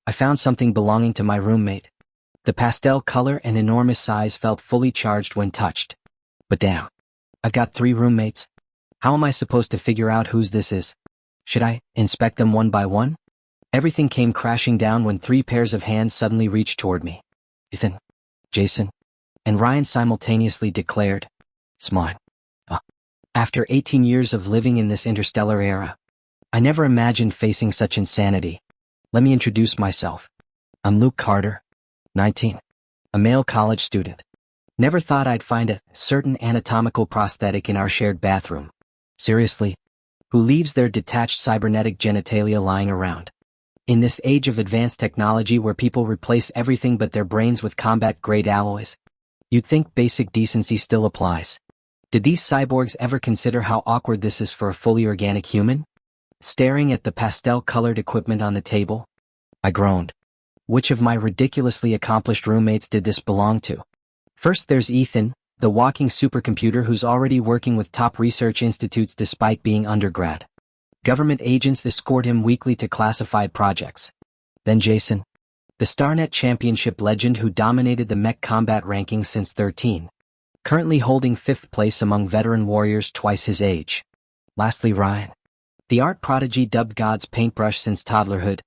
I found something belonging to my roommate. The pastel color and enormous size felt fully charged when touched. But damn. I've got 3 roommates. How am I supposed to figure out whose this is? Should I inspect them one by one? Everything came crashing down when 3 pairs of hands suddenly reached toward me. Ethan, Jason, and Ryan simultaneously declared, "It's mine." After 18 years of living in this interstellar era, I never imagined facing such insanity. Let me introduce myself. I'm Luke Carter, 19, a male college student. Never thought I'd find a certain anatomical prosthetic in our shared bathroom. Seriously, who leaves their detached cybernetic genitalia lying around? In this age of advanced technology where people replace everything but their brains with combat-grade alloys, you'd think basic decency still applies. Did these cyborgs ever consider how awkward this is for a fully organic human? Staring at the pastel-colored equipment on the table, I groaned. Which of my ridiculously accomplished roommates did this belong to? First there's Ethan, the walking supercomputer who's already working with top research institutes despite being undergrad. Government agents escort him weekly to classified projects. Then Jason, the StarNet Championship legend who dominated the mech combat rankings since 13, currently holding 5th place among veteran warriors twice his age. Lastly Ryan, the art prodigy dubbed God's paintbrush since toddlerhood,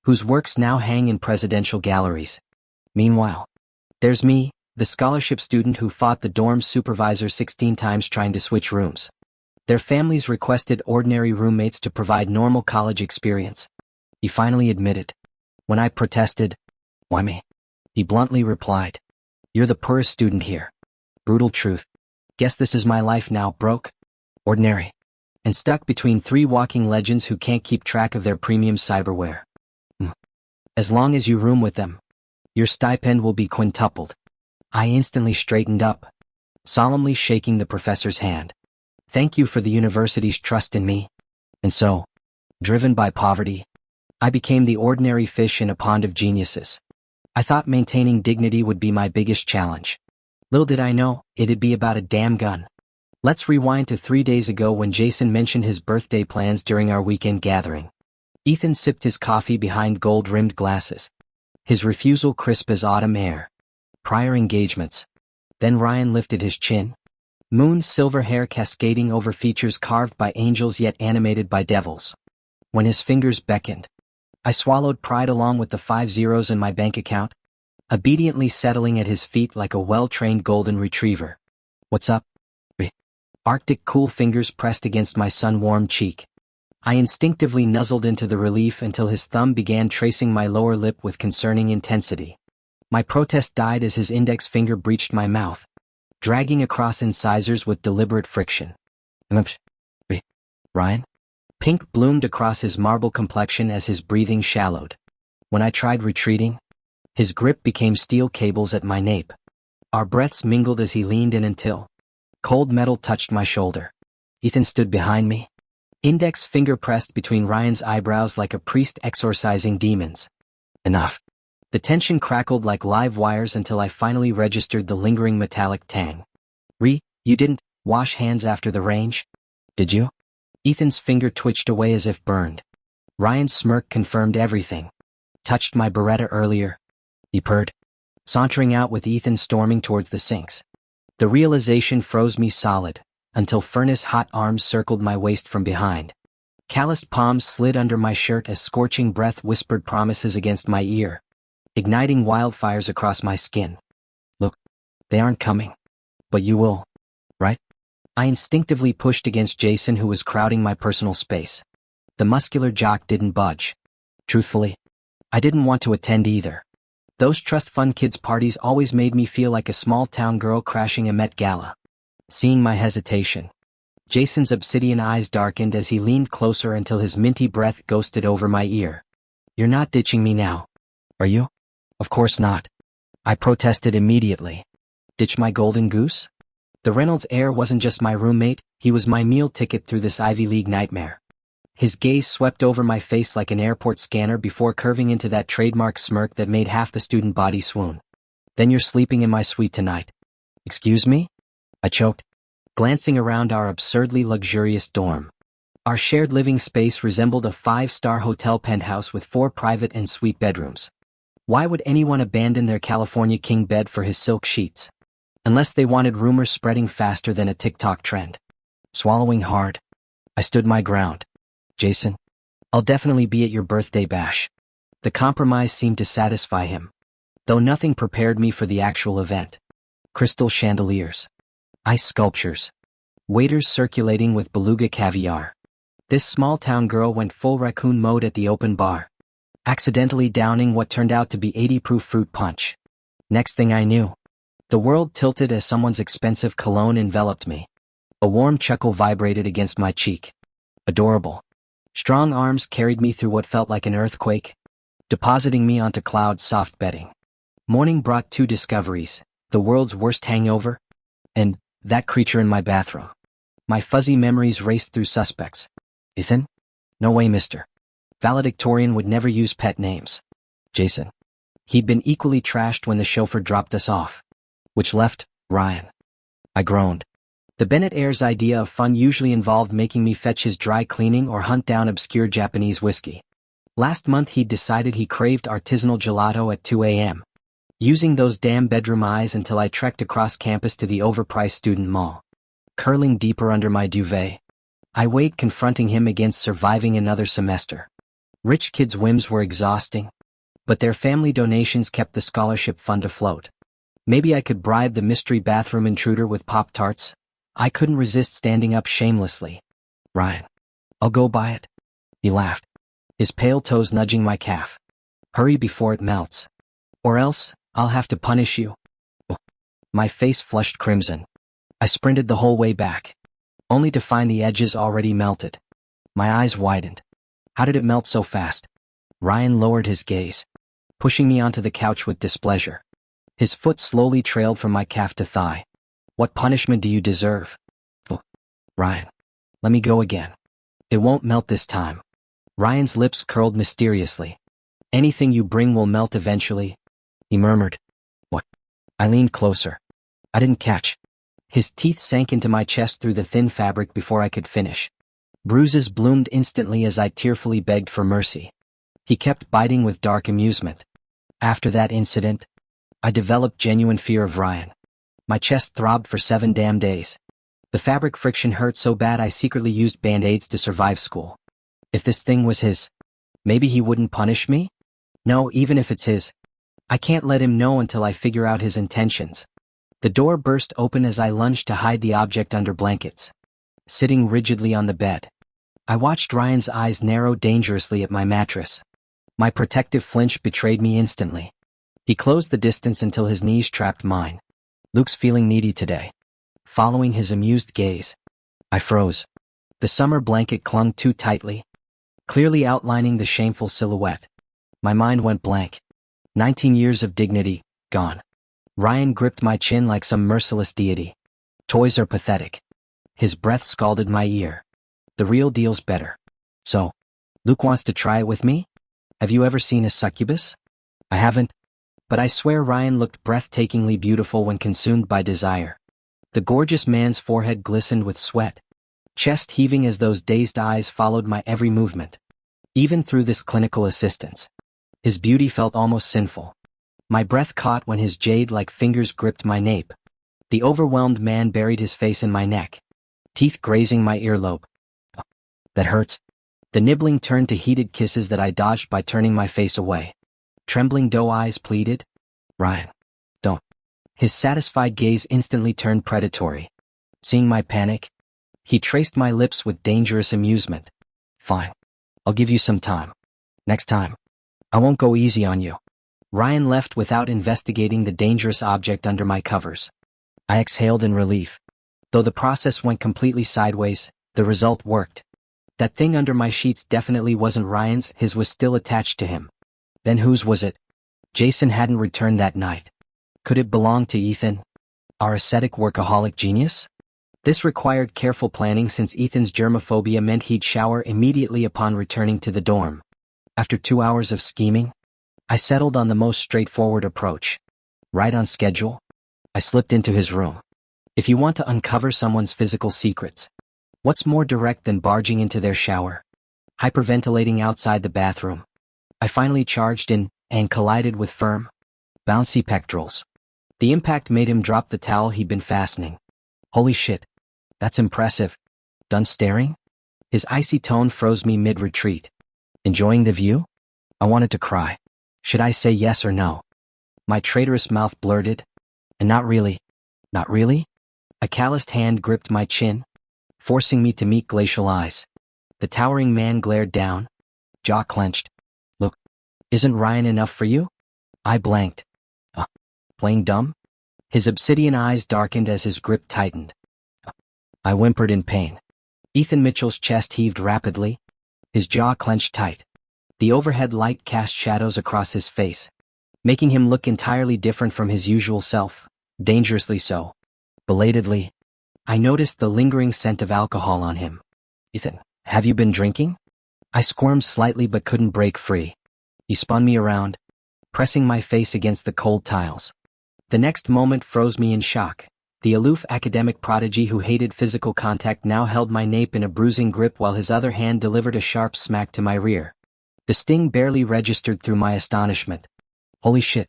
whose works now hang in presidential galleries. Meanwhile, there's me, the scholarship student who fought the dorm supervisor 16 times trying to switch rooms. Their families requested ordinary roommates to provide normal college experience. He finally admitted. When I protested, "Why me?" he bluntly replied, "You're the poorest student here." Brutal truth. Guess this is my life now, broke, ordinary, and stuck between 3 walking legends who can't keep track of their premium cyberware. As long as you room with them, your stipend will be quintupled. I instantly straightened up, solemnly shaking the professor's hand. Thank you for the university's trust in me. And so, driven by poverty, I became the ordinary fish in a pond of geniuses. I thought maintaining dignity would be my biggest challenge. Little did I know, it'd be about a damn gun. Let's rewind to 3 days ago when Jason mentioned his birthday plans during our weekend gathering. Ethan sipped his coffee behind gold-rimmed glasses. His refusal crisp as autumn air. Prior engagements. Then Ryan lifted his chin. Moon's silver hair cascading over features carved by angels yet animated by devils. When his fingers beckoned, I swallowed pride along with the 5 zeros in my bank account, obediently settling at his feet like a well-trained golden retriever. "What's up?" Arctic cool fingers pressed against my sun-warmed cheek. I instinctively nuzzled into the relief until his thumb began tracing my lower lip with concerning intensity. My protest died as his index finger breached my mouth, dragging across incisors with deliberate friction. "Ryan?" Pink bloomed across his marble complexion as his breathing shallowed. When I tried retreating, his grip became steel cables at my nape. Our breaths mingled as he leaned in until cold metal touched my shoulder. Ethan stood behind me, index finger pressed between Ryan's eyebrows like a priest exorcising demons. Enough. The tension crackled like live wires until I finally registered the lingering metallic tang. You didn't wash hands after the range? Did you?" Ethan's finger twitched away as if burned. Ryan's smirk confirmed everything. "Touched my Beretta earlier," he purred, sauntering out with Ethan storming towards the sinks. The realization froze me solid, until furnace-hot arms circled my waist from behind. Calloused palms slid under my shirt as scorching breath whispered promises against my ear, igniting wildfires across my skin. "Look, they aren't coming. But you will, right?" I instinctively pushed against Jason, who was crowding my personal space. The muscular jock didn't budge. Truthfully, I didn't want to attend either. Those trust fund kids' parties always made me feel like a small-town girl crashing a Met Gala. Seeing my hesitation, Jason's obsidian eyes darkened as he leaned closer until his minty breath ghosted over my ear. "You're not ditching me now, are you?" "Of course not," I protested immediately. "Ditch my golden goose?" The Reynolds heir wasn't just my roommate, he was my meal ticket through this Ivy League nightmare. His gaze swept over my face like an airport scanner before curving into that trademark smirk that made half the student body swoon. "Then you're sleeping in my suite tonight." "Excuse me?" I choked, glancing around our absurdly luxurious dorm. Our shared living space resembled a 5-star hotel penthouse with 4 private and suite bedrooms. Why would anyone abandon their California king bed for his silk sheets? Unless they wanted rumors spreading faster than a TikTok trend. Swallowing hard, I stood my ground. Jason, I'll definitely be at your birthday bash. The compromise seemed to satisfy him, though nothing prepared me for the actual event. Crystal chandeliers, ice sculptures, waiters circulating with beluga caviar. This small-town girl went full raccoon mode at the open bar, accidentally downing what turned out to be 80-proof fruit punch. Next thing I knew, the world tilted as someone's expensive cologne enveloped me. A warm chuckle vibrated against my cheek. Adorable. Strong arms carried me through what felt like an earthquake, depositing me onto cloud's soft bedding. Morning brought 2 discoveries, the world's worst hangover, and that creature in my bathroom. My fuzzy memories raced through suspects. Ethan? No way, mister. Valedictorian would never use pet names. Jason. He'd been equally trashed when the chauffeur dropped us off. Which left Ryan. I groaned. The Bennett heir's idea of fun usually involved making me fetch his dry cleaning or hunt down obscure Japanese whiskey. Last month he'd decided he craved artisanal gelato at 2 a.m. Using those damn bedroom eyes until I trekked across campus to the overpriced student mall. Curling deeper under my duvet, I weighed confronting him against surviving another semester. Rich kids' whims were exhausting, but their family donations kept the scholarship fund afloat. Maybe I could bribe the mystery bathroom intruder with Pop-Tarts. I couldn't resist standing up shamelessly. Ryan, I'll go buy it. He laughed, his pale toes nudging my calf. Hurry before it melts. Or else, I'll have to punish you. My face flushed crimson. I sprinted the whole way back, only to find the edges already melted. My eyes widened. How did it melt so fast? Ryan lowered his gaze, pushing me onto the couch with displeasure. His foot slowly trailed from my calf to thigh. What punishment do you deserve? Oh, Ryan, let me go again. It won't melt this time. Ryan's lips curled mysteriously. Anything you bring will melt eventually, he murmured. What? I leaned closer. I didn't catch. His teeth sank into my chest through the thin fabric before I could finish. Bruises bloomed instantly as I tearfully begged for mercy. He kept biting with dark amusement. After that incident, I developed genuine fear of Ryan. My chest throbbed for 7 damn days. The fabric friction hurt so bad I secretly used Band-Aids to survive school. If this thing was his, maybe he wouldn't punish me? No, even if it's his, I can't let him know until I figure out his intentions. The door burst open as I lunged to hide the object under blankets. Sitting rigidly on the bed, I watched Ryan's eyes narrow dangerously at my mattress. My protective flinch betrayed me instantly. He closed the distance until his knees trapped mine. Luke's feeling needy today. Following his amused gaze, I froze. The summer blanket clung too tightly, clearly outlining the shameful silhouette. My mind went blank. 19 years of dignity, gone. Ryan gripped my chin like some merciless deity. Toys are pathetic. His breath scalded my ear. The real deal's better. So, Luke wants to try it with me? Have you ever seen a succubus? I haven't. But I swear Ryan looked breathtakingly beautiful when consumed by desire. The gorgeous man's forehead glistened with sweat, chest heaving as those dazed eyes followed my every movement. Even through this clinical assistance, his beauty felt almost sinful. My breath caught when his jade-like fingers gripped my nape. The overwhelmed man buried his face in my neck, teeth grazing my earlobe. Oh, that hurts. The nibbling turned to heated kisses that I dodged by turning my face away. Trembling doe eyes pleaded, Ryan, don't. His satisfied gaze instantly turned predatory. Seeing my panic, he traced my lips with dangerous amusement. Fine. I'll give you some time. Next time, I won't go easy on you. Ryan left without investigating the dangerous object under my covers. I exhaled in relief. Though the process went completely sideways, the result worked. That thing under my sheets definitely wasn't Ryan's, his was still attached to him. Then whose was it? Jason hadn't returned that night. Could it belong to Ethan, our ascetic workaholic genius? This required careful planning since Ethan's germophobia meant he'd shower immediately upon returning to the dorm. After 2 hours of scheming, I settled on the most straightforward approach. Right on schedule, I slipped into his room. If you want to uncover someone's physical secrets, What's more direct than barging into their shower? Hyperventilating outside the bathroom. I finally charged in and collided with firm, bouncy pectorals. The impact made him drop the towel he'd been fastening. Holy shit. That's impressive. Done staring? His icy tone froze me mid-retreat. Enjoying the view? I wanted to cry. Should I say yes or no? My traitorous mouth blurted. And not really. Not really? A calloused hand gripped my chin, forcing me to meet glacial eyes. The towering man glared down, jaw clenched. Look, isn't Ryan enough for you? I blanked. Playing dumb? His obsidian eyes darkened as his grip tightened. I whimpered in pain. Ethan Mitchell's chest heaved rapidly, his jaw clenched tight. The overhead light cast shadows across his face, making him look entirely different from his usual self, dangerously so. Belatedly, I noticed the lingering scent of alcohol on him. Ethan, have you been drinking? I squirmed slightly but couldn't break free. He spun me around, pressing my face against the cold tiles. The next moment froze me in shock. The aloof academic prodigy who hated physical contact now held my nape in a bruising grip while his other hand delivered a sharp smack to my rear. The sting barely registered through my astonishment. Holy shit.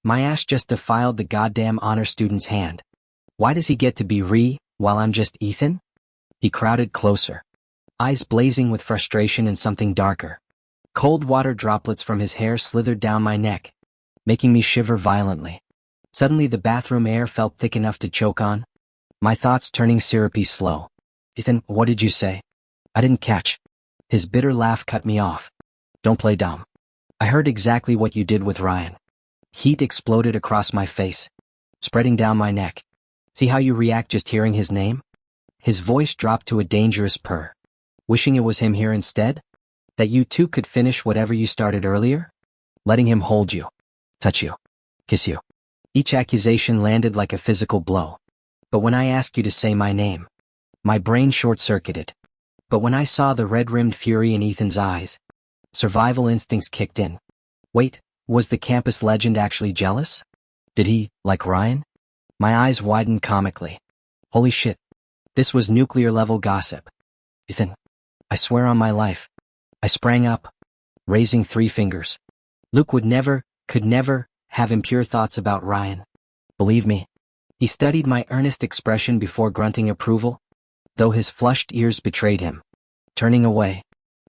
My ass just defiled the goddamn honor student's hand. Why does he get to be while I'm just Ethan? He crowded closer, eyes blazing with frustration and something darker. Cold water droplets from his hair slithered down my neck, making me shiver violently. Suddenly the bathroom air felt thick enough to choke on, my thoughts turning syrupy slow. Ethan, what did you say? I didn't catch. His bitter laugh cut me off. Don't play dumb. I heard exactly what you did with Ryan. Heat exploded across my face, spreading down my neck. See how you react just hearing his name? His voice dropped to a dangerous purr. Wishing it was him here instead? That you two could finish whatever you started earlier? Letting him hold you, touch you, kiss you. Each accusation landed like a physical blow. But when I asked you to say my name, my brain short-circuited. But when I saw the red-rimmed fury in Ethan's eyes, survival instincts kicked in. Wait, was the campus legend actually jealous? Did he, like Ryan? My eyes widened comically. Holy shit. This was nuclear-level gossip. Ethan, I swear on my life. I sprang up, raising 3 fingers. Luke would never, could never, have impure thoughts about Ryan. Believe me. He studied my earnest expression before grunting approval, though his flushed ears betrayed him. Turning away,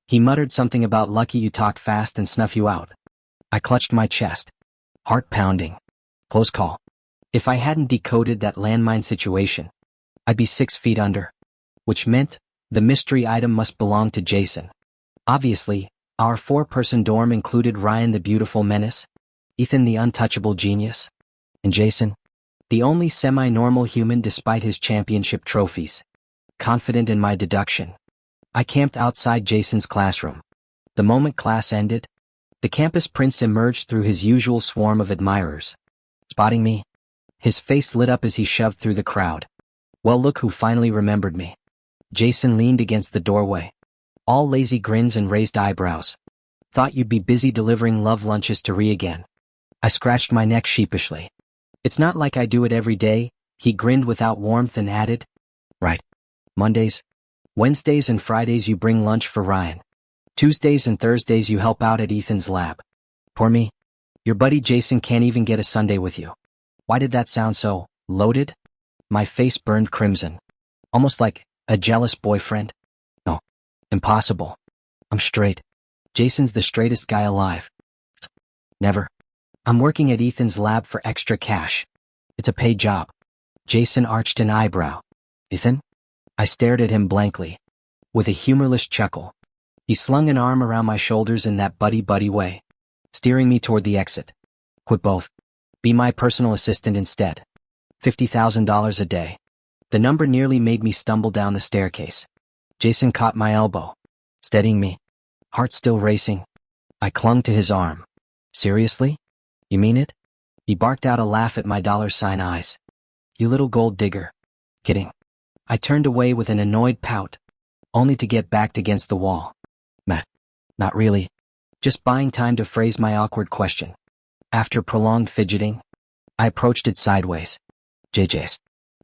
he muttered something about lucky you talked fast and snuff you out. I clutched my chest, heart pounding. Close call. If I hadn't decoded that landmine situation, I'd be 6 feet under. Which meant, the mystery item must belong to Jason. Obviously, our 4-person dorm included Ryan the beautiful menace, Ethan the untouchable genius, and Jason, the only semi-normal human despite his championship trophies. Confident in my deduction, I camped outside Jason's classroom. The moment class ended, the campus prince emerged through his usual swarm of admirers. Spotting me, his face lit up as he shoved through the crowd. Well, look who finally remembered me. Jason leaned against the doorway, all lazy grins and raised eyebrows. Thought you'd be busy delivering love lunches to Ree again. I scratched my neck sheepishly. It's not like I do it every day, he grinned without warmth and added. Right. Mondays, Wednesdays and Fridays you bring lunch for Ryan. Tuesdays and Thursdays you help out at Ethan's lab. Poor me. Your buddy Jason can't even get a Sunday with you. Why did that sound so loaded? My face burned crimson. Almost like a jealous boyfriend. No. Impossible. I'm straight. Jason's the straightest guy alive. Never. I'm working at Ethan's lab for extra cash. It's a paid job. Jason arched an eyebrow. Ethan? I stared at him blankly, with a humorless chuckle. He slung an arm around my shoulders in that buddy-buddy way, steering me toward the exit. Quit both. Be my personal assistant instead. $50,000 a day. The number nearly made me stumble down the staircase. Jason caught my elbow, steadying me. Heart still racing. I clung to his arm. Seriously? You mean it? He barked out a laugh at my $sign eyes. You little gold digger. Kidding. I turned away with an annoyed pout, only to get backed against the wall. Matt. Not really. Just buying time to phrase my awkward question. After prolonged fidgeting, I approached it sideways. JJ's.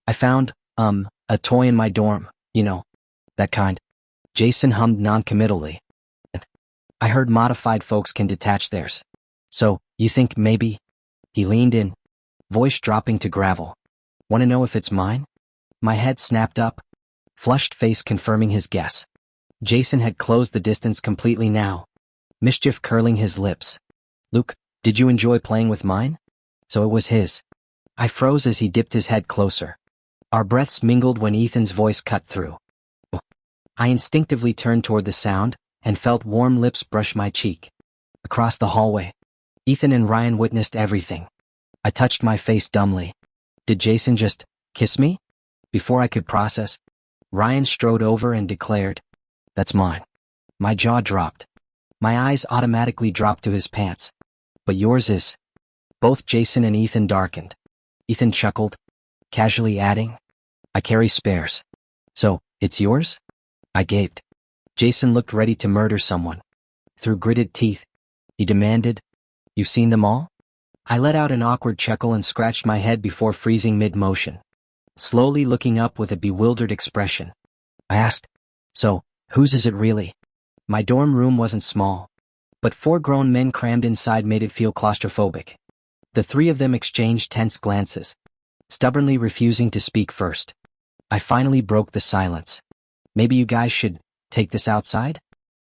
I found, a toy in my dorm, you know, That kind. Jason hummed noncommittally. I heard modified folks can detach theirs. So, you think maybe? He leaned in, voice dropping to gravel. Want to know if it's mine? My head snapped up, flushed face confirming his guess. Jason had closed the distance completely now, mischief curling his lips. Luke, did you enjoy playing with mine? So it was his. I froze as he dipped his head closer. Our breaths mingled when Ethan's voice cut through. I instinctively turned toward the sound and felt warm lips brush my cheek. Across the hallway, Ethan and Ryan witnessed everything. I touched my face dumbly. Did Jason just kiss me? Before I could process, Ryan strode over and declared, "That's mine." My jaw dropped. My eyes automatically dropped to his pants. But yours is. Both Jason and Ethan darkened. Ethan chuckled, casually adding, I carry spares. So, it's yours? I gaped. Jason looked ready to murder someone. Through gritted teeth, he demanded, You've seen them all? I let out an awkward chuckle and scratched my head before freezing mid-motion, slowly looking up with a bewildered expression. I asked, So, whose is it really? My dorm room wasn't small, but 4 grown men crammed inside made it feel claustrophobic. The 3 of them exchanged tense glances, stubbornly refusing to speak first. I finally broke the silence. Maybe you guys should take this outside?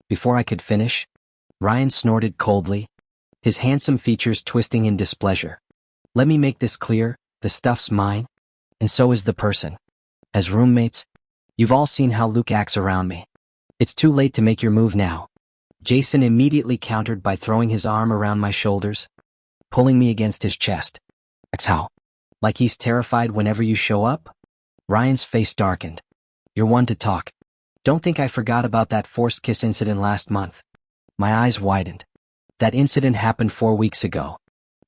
Before I could finish, Ryan snorted coldly, his handsome features twisting in displeasure. Let me make this clear, the stuff's mine, and so is the person. As roommates, you've all seen how Luke acts around me. It's too late to make your move now. Jason immediately countered by throwing his arm around my shoulders, pulling me against his chest. How? Like he's terrified whenever you show up? Ryan's face darkened. You're one to talk. Don't think I forgot about that forced kiss incident last month. My eyes widened. That incident happened 4 weeks ago.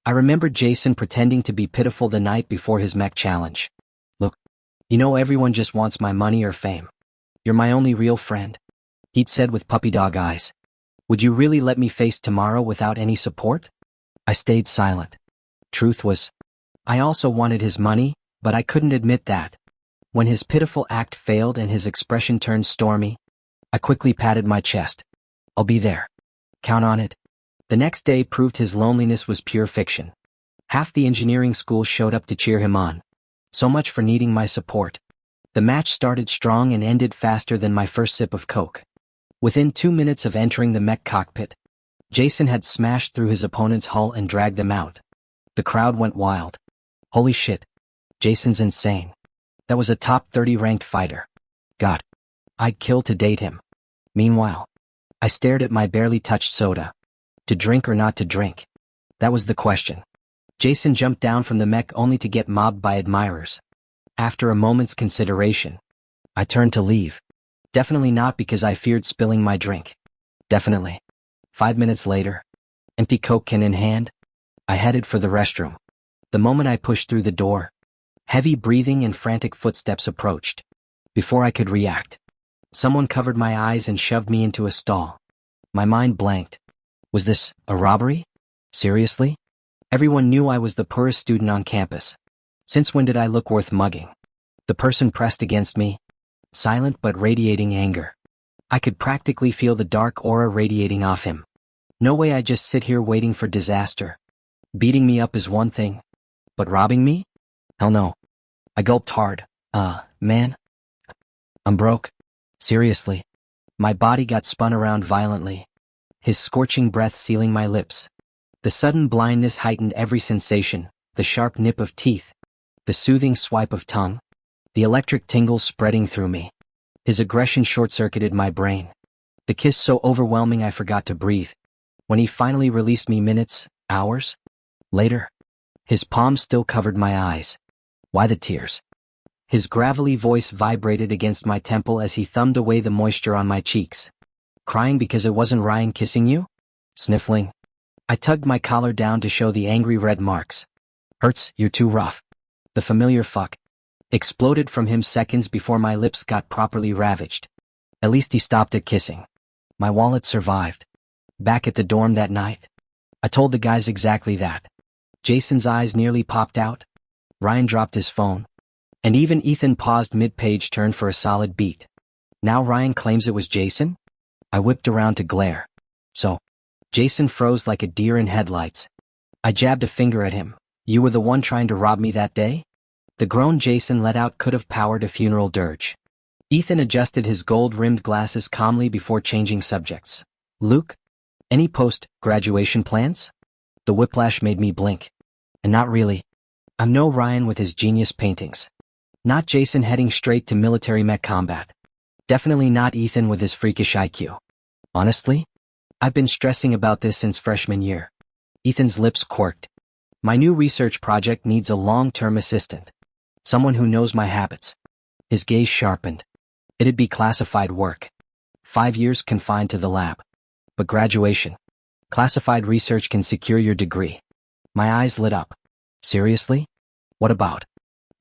I remembered Jason pretending to be pitiful the night before his mech challenge. Look, you know everyone just wants my money or fame. You're my only real friend, he'd said with puppy dog eyes. Would you really let me face tomorrow without any support? I stayed silent. Truth was, I also wanted his money, but I couldn't admit that. When his pitiful act failed and his expression turned stormy, I quickly patted my chest. I'll be there. Count on it. The next day proved his loneliness was pure fiction. Half the engineering school showed up to cheer him on. So much for needing my support. The match started strong and ended faster than my first sip of Coke. Within 2 minutes of entering the mech cockpit, Jason had smashed through his opponent's hull and dragged them out. The crowd went wild. Holy shit. Jason's insane. That was a top 30 ranked fighter. God. I'd kill to date him. Meanwhile, I stared at my barely touched soda. To drink or not to drink? That was the question. Jason jumped down from the mech only to get mobbed by admirers. After a moment's consideration, I turned to leave. Definitely not because I feared spilling my drink. Definitely. 5 minutes later, empty Coke can in hand, I headed for the restroom. The moment I pushed through the door, heavy breathing and frantic footsteps approached. Before I could react, someone covered my eyes and shoved me into a stall. My mind blanked. Was this a robbery? Seriously? Everyone knew I was the poorest student on campus. Since when did I look worth mugging? The person pressed against me, silent but radiating anger. I could practically feel the dark aura radiating off him. No way I just sit here waiting for disaster. Beating me up is one thing, but robbing me? Hell no. I gulped hard. Man. I'm broke. Seriously. My body got spun around violently, his scorching breath sealing my lips. The sudden blindness heightened every sensation, the sharp nip of teeth, the soothing swipe of tongue, the electric tingles spreading through me. His aggression short-circuited my brain. The kiss so overwhelming I forgot to breathe. When he finally released me minutes, hours later, his palm still covered my eyes. Why the tears? His gravelly voice vibrated against my temple as he thumbed away the moisture on my cheeks. Crying because it wasn't Ryan kissing you? Sniffling. I tugged my collar down to show the angry red marks. Hurts, you're too rough. The familiar fuck exploded from him seconds before my lips got properly ravaged. At least he stopped at kissing. My wallet survived. Back at the dorm that night, I told the guys exactly that. Jason's eyes nearly popped out. Ryan dropped his phone. And even Ethan paused mid-page turn for a solid beat. Now Ryan claims it was Jason? I whipped around to glare. So, Jason froze like a deer in headlights. I jabbed a finger at him. You were the one trying to rob me that day? The groan Jason let out could have powered a funeral dirge. Ethan adjusted his gold-rimmed glasses calmly before changing subjects. Luke? Any post-graduation plans? The whiplash made me blink. And not really. I'm no Ryan with his genius paintings. Not Jason heading straight to military mech combat. Definitely not Ethan with his freakish IQ. Honestly, I've been stressing about this since freshman year. Ethan's lips quirked. My new research project needs a long-term assistant. Someone who knows my habits. His gaze sharpened. It'd be classified work. 5 years confined to the lab. But graduation. Classified research can secure your degree. My eyes lit up. Seriously? What about?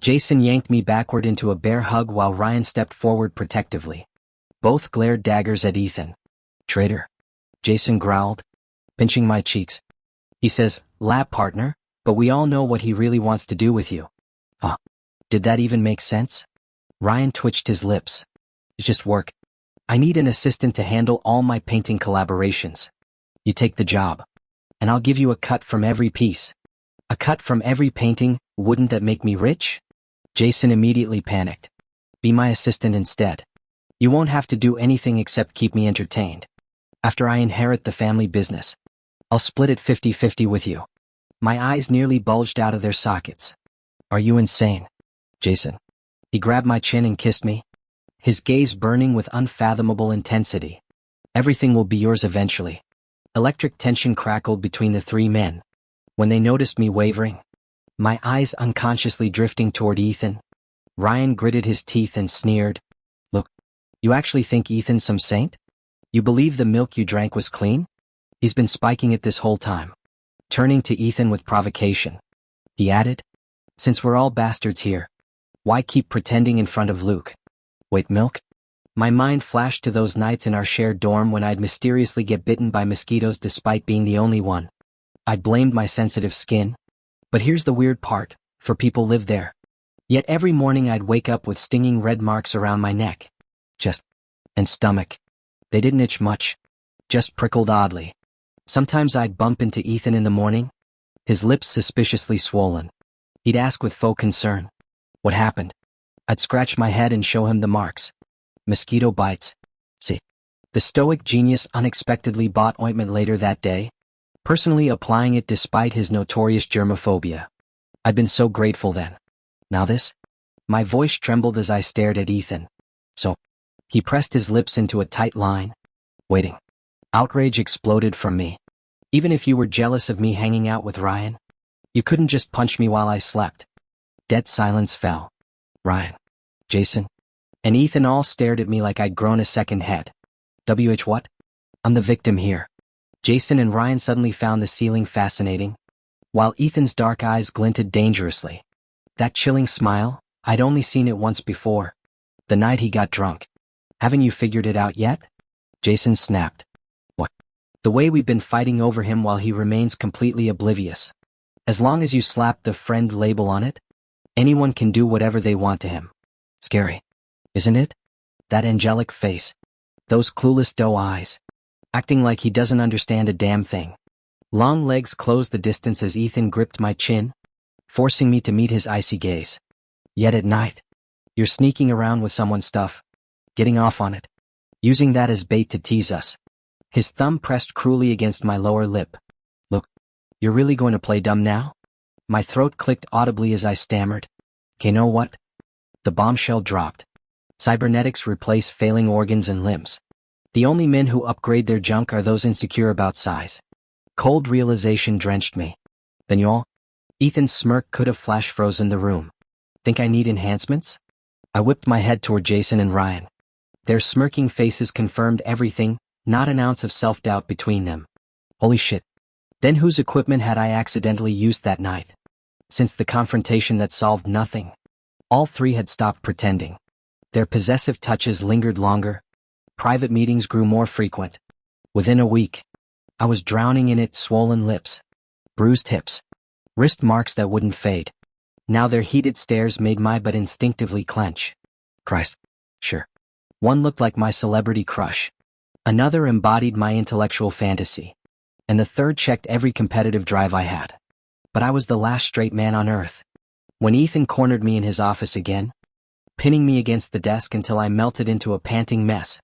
Jason yanked me backward into a bear hug while Ryan stepped forward protectively. Both glared daggers at Ethan. Traitor. Jason growled, pinching my cheeks. He says, lab partner, but we all know what he really wants to do with you. Huh. Did that even make sense? Ryan twitched his lips. It's just work. I need an assistant to handle all my painting collaborations. You take the job. And I'll give you a cut from every piece. A cut from every painting, wouldn't that make me rich? Jason immediately panicked. Be my assistant instead. You won't have to do anything except keep me entertained. After I inherit the family business, I'll split it 50-50 with you. My eyes nearly bulged out of their sockets. Are you insane, Jason? He grabbed my chin and kissed me, his gaze burning with unfathomable intensity. Everything will be yours eventually. Electric tension crackled between the three men. When they noticed me wavering, my eyes unconsciously drifting toward Ethan, Ryan gritted his teeth and sneered. Look, you actually think Ethan's some saint? You believe the milk you drank was clean? He's been spiking it this whole time. Turning to Ethan with provocation, he added, since we're all bastards here, why keep pretending in front of Luke? Wait, milk? My mind flashed to those nights in our shared dorm when I'd mysteriously get bitten by mosquitoes despite being the only one. I'd blamed my sensitive skin. But here's the weird part, for people live there. Yet every morning I'd wake up with stinging red marks around my neck. And stomach. They didn't itch much. Just prickled oddly. Sometimes I'd bump into Ethan in the morning, his lips suspiciously swollen. He'd ask with faux concern, what happened? I'd scratch my head and show him the marks. Mosquito bites. See. The stoic genius unexpectedly bought ointment later that day, personally applying it despite his notorious germophobia. I'd been so grateful then. Now this? My voice trembled as I stared at Ethan. So, he pressed his lips into a tight line, waiting. Outrage exploded from me. Even if you were jealous of me hanging out with Ryan, you couldn't just punch me while I slept. Dead silence fell. Ryan, Jason, and Ethan all stared at me like I'd grown a second head. What? I'm the victim here. Jason and Ryan suddenly found the ceiling fascinating, while Ethan's dark eyes glinted dangerously. That chilling smile, I'd only seen it once before. The night he got drunk. Haven't you figured it out yet? Jason snapped. What? The way we've been fighting over him while he remains completely oblivious. As long as you slap the friend label on it, anyone can do whatever they want to him. Scary, isn't it? That angelic face. Those clueless doe eyes. Acting like he doesn't understand a damn thing. Long legs closed the distance as Ethan gripped my chin, forcing me to meet his icy gaze. Yet at night, you're sneaking around with someone's stuff, getting off on it, using that as bait to tease us. His thumb pressed cruelly against my lower lip. Look, you're really going to play dumb now? My throat clicked audibly as I stammered. "'Kay, know what?" The bombshell dropped. Cybernetics replace failing organs and limbs. The only men who upgrade their junk are those insecure about size. Cold realization drenched me. Then you all? Ethan's smirk could have flash frozen the room. Think I need enhancements? I whipped my head toward Jason and Ryan. Their smirking faces confirmed everything, not an ounce of self-doubt between them. Holy shit. Then whose equipment had I accidentally used that night? Since the confrontation that solved nothing, all three had stopped pretending. Their possessive touches lingered longer. Private meetings grew more frequent. Within a week, I was drowning in it, swollen lips, bruised hips, wrist marks that wouldn't fade. Now their heated stares made my butt instinctively clench. Christ. Sure. One looked like my celebrity crush. Another embodied my intellectual fantasy. And the third checked every competitive drive I had. But I was the last straight man on earth. When Ethan cornered me in his office again, pinning me against the desk until I melted into a panting mess,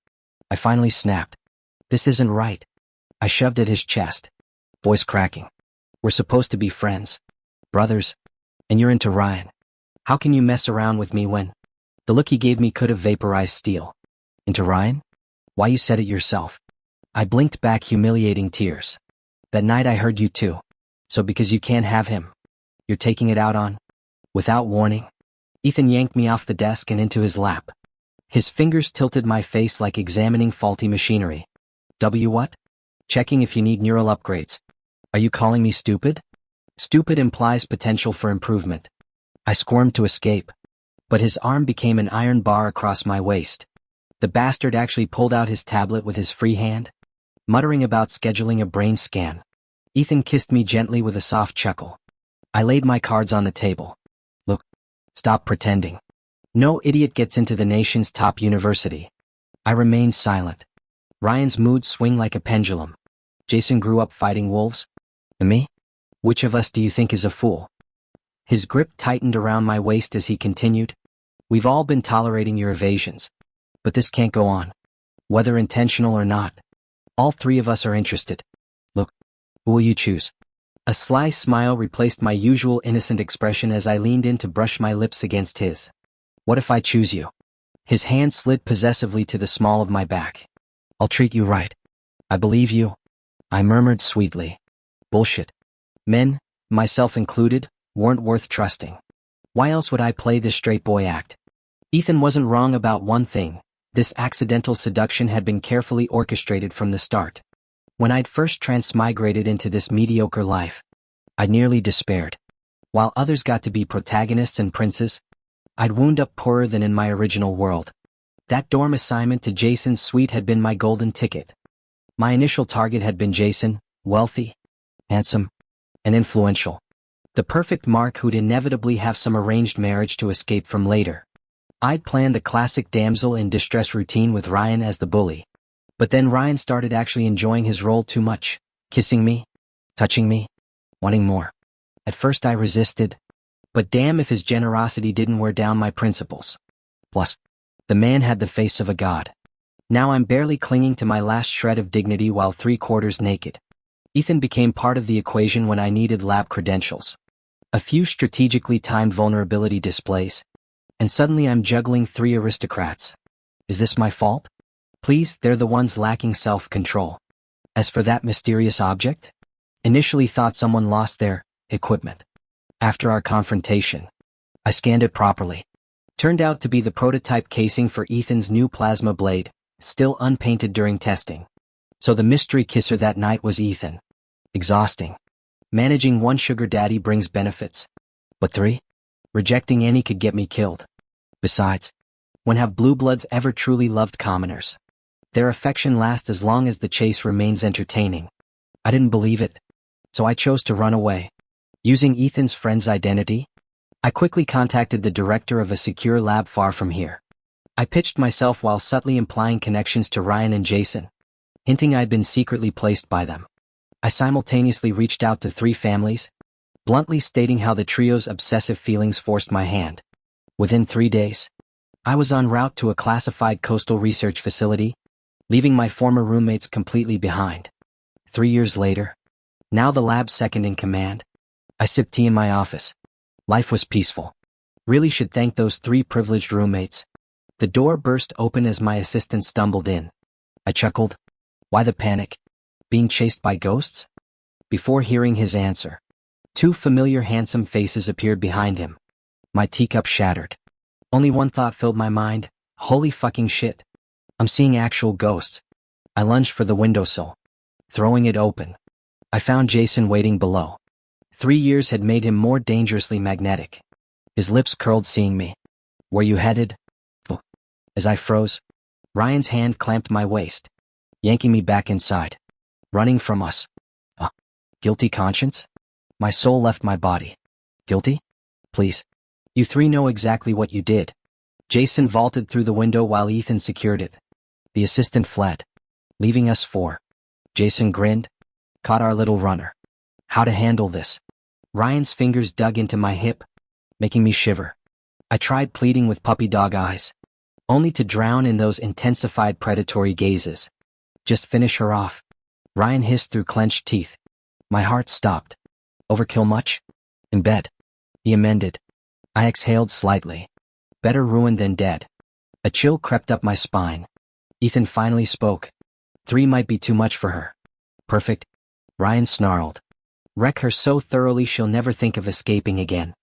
I finally snapped. This isn't right. I shoved at his chest, voice cracking. We're supposed to be friends, brothers, and you're into Ryan. How can you mess around with me when? The look he gave me could have vaporized steel. Into Ryan? Why, you said it yourself. I blinked back, humiliating tears. That night I heard you too. So because you can't have him, you're taking it out on? Without warning, Ethan yanked me off the desk and into his lap. His fingers tilted my face like examining faulty machinery. What? Checking if you need neural upgrades. Are you calling me stupid? Stupid implies potential for improvement. I squirmed to escape, but his arm became an iron bar across my waist. The bastard actually pulled out his tablet with his free hand, muttering about scheduling a brain scan. Ethan kissed me gently with a soft chuckle. I laid my cards on the table. Look, stop pretending. No idiot gets into the nation's top university. I remained silent. Ryan's moods swing like a pendulum. Jason grew up fighting wolves. And me? Which of us do you think is a fool? His grip tightened around my waist as he continued. We've all been tolerating your evasions. But this can't go on. Whether intentional or not. All three of us are interested. Look, who will you choose? A sly smile replaced my usual innocent expression as I leaned in to brush my lips against his. What if I choose you? His hand slid possessively to the small of my back. I'll treat you right. I believe you. I murmured sweetly. Bullshit. Men, myself included, weren't worth trusting. Why else would I play this straight boy act? Ethan wasn't wrong about one thing. This accidental seduction had been carefully orchestrated from the start. When I'd first transmigrated into this mediocre life, I nearly despaired. While others got to be protagonists and princes, I'd wound up poorer than in my original world. That dorm assignment to Jason's suite had been my golden ticket. My initial target had been Jason, wealthy, handsome, and influential. The perfect mark who'd inevitably have some arranged marriage to escape from later. I'd planned the classic damsel in distress routine with Ryan as the bully. But then Ryan started actually enjoying his role too much, kissing me, touching me, wanting more. At first I resisted, but damn if his generosity didn't wear down my principles. Plus, the man had the face of a god. Now I'm barely clinging to my last shred of dignity while 3/4 naked. Ethan became part of the equation when I needed lab credentials. A few strategically timed vulnerability displays, and suddenly I'm juggling 3 aristocrats. Is this my fault? Please, they're the ones lacking self-control. As for that mysterious object, initially thought someone lost their equipment. After our confrontation, I scanned it properly. Turned out to be the prototype casing for Ethan's new plasma blade, still unpainted during testing. So the mystery kisser that night was Ethan. Exhausting. Managing one sugar daddy brings benefits. But 3? Rejecting any could get me killed. Besides, when have blue bloods ever truly loved commoners? Their affection lasts as long as the chase remains entertaining. I didn't believe it, so I chose to run away. Using Ethan's friend's identity, I quickly contacted the director of a secure lab far from here. I pitched myself while subtly implying connections to Ryan and Jason, hinting I'd been secretly placed by them. I simultaneously reached out to 3 families, bluntly stating how the trio's obsessive feelings forced my hand. Within 3 days, I was en route to a classified coastal research facility, leaving my former roommates completely behind. 3 years later, now the lab's second in command, I sipped tea in my office. Life was peaceful. Really should thank those 3 privileged roommates. The door burst open as my assistant stumbled in. I chuckled. Why the panic? Being chased by ghosts? Before hearing his answer, 2 familiar handsome faces appeared behind him. My teacup shattered. Only one thought filled my mind. Holy fucking shit. I'm seeing actual ghosts. I lunged for the windowsill. Throwing it open, I found Jason waiting below. 3 years had made him more dangerously magnetic. His lips curled seeing me. Where you headed? As I froze, Ryan's hand clamped my waist, yanking me back inside. Running from us. Guilty conscience? My soul left my body. Guilty? Please. You 3 know exactly what you did. Jason vaulted through the window while Ethan secured it. The assistant fled, leaving us four. Jason grinned, caught our little runner. How to handle this? Ryan's fingers dug into my hip, making me shiver. I tried pleading with puppy dog eyes, only to drown in those intensified predatory gazes. Just finish her off. Ryan hissed through clenched teeth. My heart stopped. Overkill much? In bed. He amended. I exhaled slightly. Better ruined than dead. A chill crept up my spine. Ethan finally spoke. 3 might be too much for her. Perfect. Ryan snarled. Wreck her so thoroughly she'll never think of escaping again.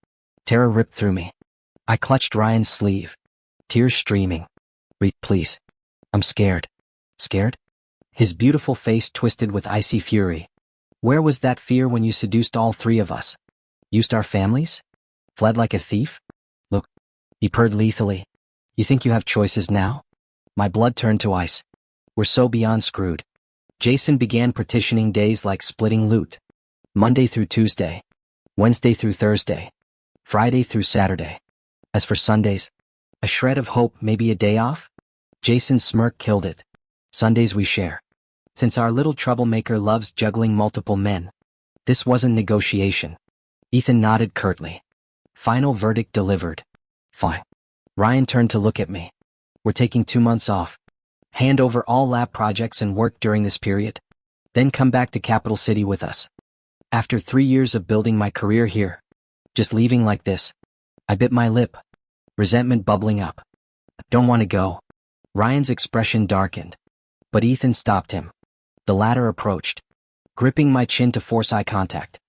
Terror ripped through me. I clutched Ryan's sleeve. Tears streaming. Please. I'm scared. Scared? His beautiful face twisted with icy fury. Where was that fear when you seduced all 3 of us? Used our families? Fled like a thief? Look. He purred lethally. You think you have choices now? My blood turned to ice. We're so beyond screwed. Jason began partitioning days like splitting loot. Monday through Tuesday. Wednesday through Thursday. Friday through Saturday. As for Sundays, a shred of hope, maybe a day off? Jason's smirk killed it. Sundays we share. Since our little troublemaker loves juggling multiple men, this wasn't negotiation. Ethan nodded curtly. Final verdict delivered. Fine. Ryan turned to look at me. We're taking 2 months off. Hand over all lab projects and work during this period. Then come back to Capital City with us. After 3 years of building my career here, just leaving like this. I bit my lip. Resentment bubbling up. Don't want to go. Ryan's expression darkened. But Ethan stopped him. The latter approached, gripping my chin to force eye contact.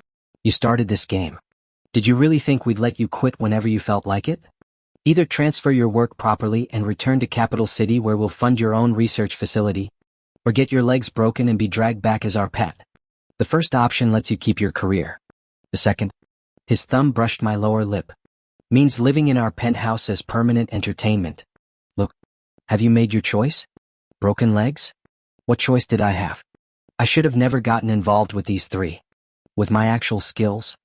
You started this game. Did you really think we'd let you quit whenever you felt like it? Either transfer your work properly and return to Capital City where we'll fund your own research facility, or get your legs broken and be dragged back as our pet. The first option lets you keep your career. The second, his thumb brushed my lower lip, means living in our penthouse as permanent entertainment. Look, have you made your choice? Broken legs? What choice did I have? I should have never gotten involved with these 3. With my actual skills,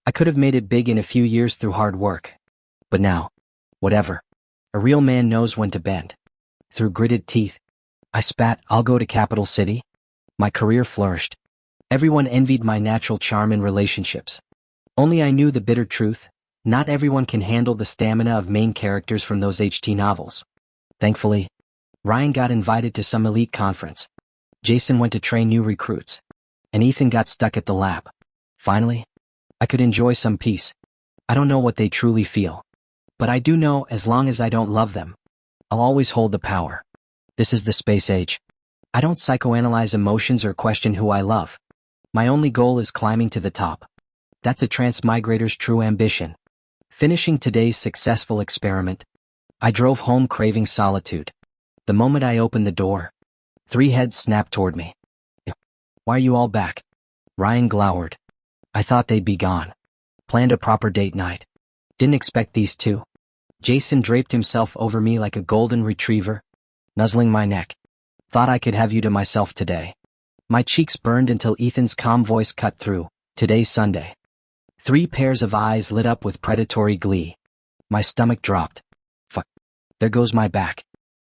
I could have made it big in a few years through hard work. But now, whatever. A real man knows when to bend. Through gritted teeth, I spat, I'll go to Capital City. My career flourished. Everyone envied my natural charm in relationships. Only I knew the bitter truth. Not everyone can handle the stamina of main characters from those HT novels. Thankfully, Ryan got invited to some elite conference. Jason went to train new recruits. And Ethan got stuck at the lab. Finally, I could enjoy some peace. I don't know what they truly feel. But I do know as long as I don't love them, I'll always hold the power. This is the space age. I don't psychoanalyze emotions or question who I love. My only goal is climbing to the top. That's a transmigrator's true ambition. Finishing today's successful experiment, I drove home craving solitude. The moment I opened the door, 3 heads snapped toward me. Why are you all back? Ryan glowered. I thought they'd be gone. Planned a proper date night. Didn't expect these 2. Jason draped himself over me like a golden retriever, nuzzling my neck. Thought I could have you to myself today. My cheeks burned until Ethan's calm voice cut through. Today's Sunday. 3 pairs of eyes lit up with predatory glee. My stomach dropped. Fuck. There goes my back.